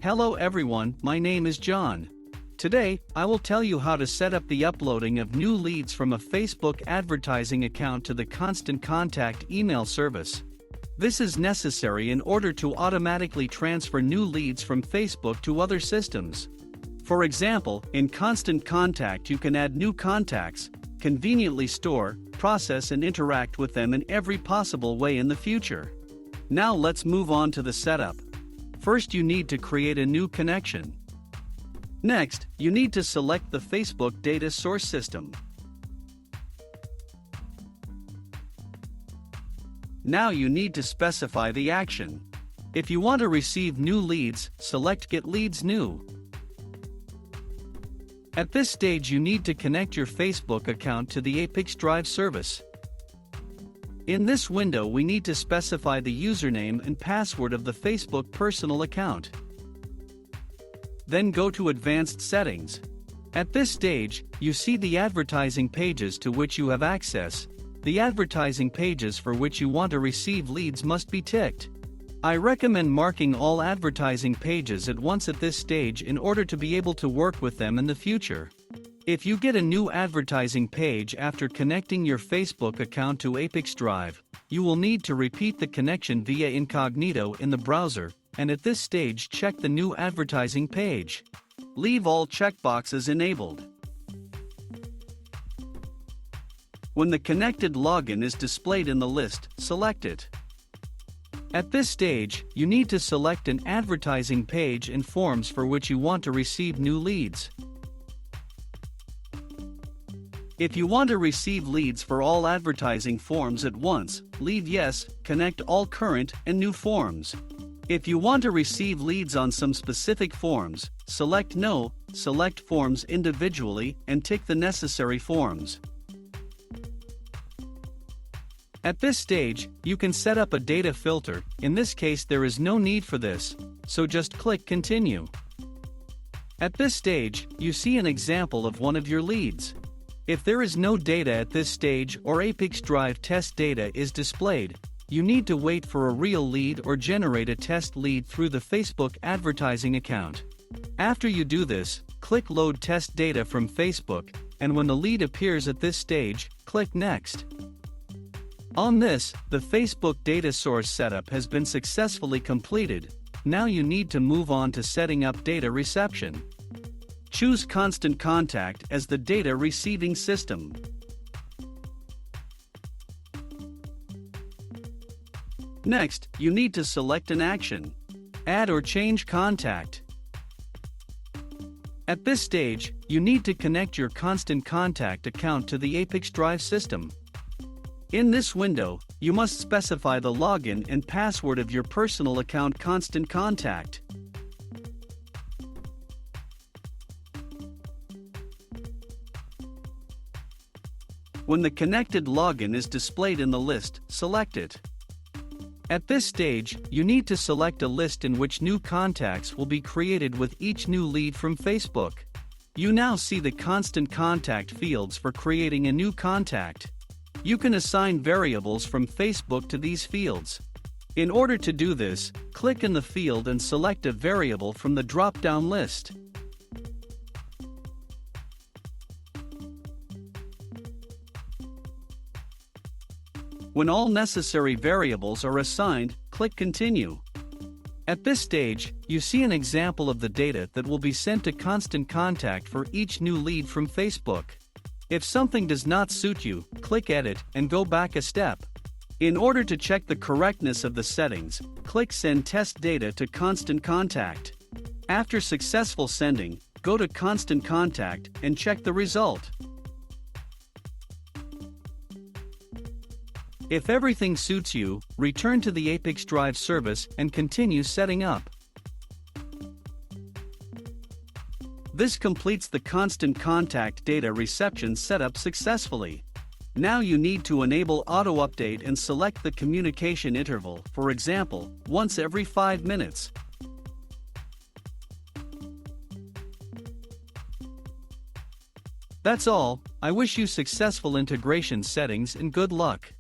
Hello everyone, my name is John. Today, I will tell you how to set up the uploading of new leads from a Facebook advertising account to the Constant Contact email service. This is necessary in order to automatically transfer new leads from Facebook to other systems. For example, in Constant Contact you can add new contacts, conveniently store, process and interact with them in every possible way in the future. Now let's move on to the setup. First you need to create a new connection. Next, you need to select the Facebook data source system. Now you need to specify the action. If you want to receive new leads, select Get Leads New. At this stage you need to connect your Facebook account to the ApiX-Drive service. In this window we need to specify the username and password of the Facebook personal account. Then go to Advanced Settings. At this stage, you see the advertising pages to which you have access. The advertising pages for which you want to receive leads must be ticked. I recommend marking all advertising pages at once at this stage in order to be able to work with them in the future. If you get a new advertising page after connecting your Facebook account to ApiX-Drive, you will need to repeat the connection via incognito in the browser, and at this stage check the new advertising page. Leave all checkboxes enabled. When the connected login is displayed in the list, select it. At this stage, you need to select an advertising page and forms for which you want to receive new leads. If you want to receive leads for all advertising forms at once, leave Yes, connect all current and new forms. If you want to receive leads on some specific forms, select No, select forms individually and tick the necessary forms. At this stage, you can set up a data filter. In this case there is no need for this, so just click Continue. At this stage, you see an example of one of your leads. If there is no data at this stage or ApiX-Drive test data is displayed, you need to wait for a real lead or generate a test lead through the Facebook advertising account. After you do this, click Load Test Data from Facebook, and when the lead appears at this stage, click Next. On this, the Facebook data source setup has been successfully completed. Now you need to move on to setting up data reception. Choose Constant Contact as the data receiving system. Next, you need to select an action. Add or change contact. At this stage, you need to connect your Constant Contact account to the ApiX-Drive system. In this window, you must specify the login and password of your personal account Constant Contact. When the connected login is displayed in the list, select it. At this stage, you need to select a list in which new contacts will be created with each new lead from Facebook. You now see the Constant Contact fields for creating a new contact. You can assign variables from Facebook to these fields. In order to do this, click in the field and select a variable from the drop-down list. When all necessary variables are assigned, click Continue. At this stage, you see an example of the data that will be sent to Constant Contact for each new lead from Facebook. If something does not suit you, click Edit and go back a step. In order to check the correctness of the settings, click Send Test Data to Constant Contact. After successful sending, go to Constant Contact and check the result. If everything suits you, return to the ApiX-Drive service and continue setting up. This completes the Constant Contact data reception setup successfully. Now you need to enable auto update and select the communication interval, for example, once every 5 minutes. That's all. I wish you successful integration settings and good luck.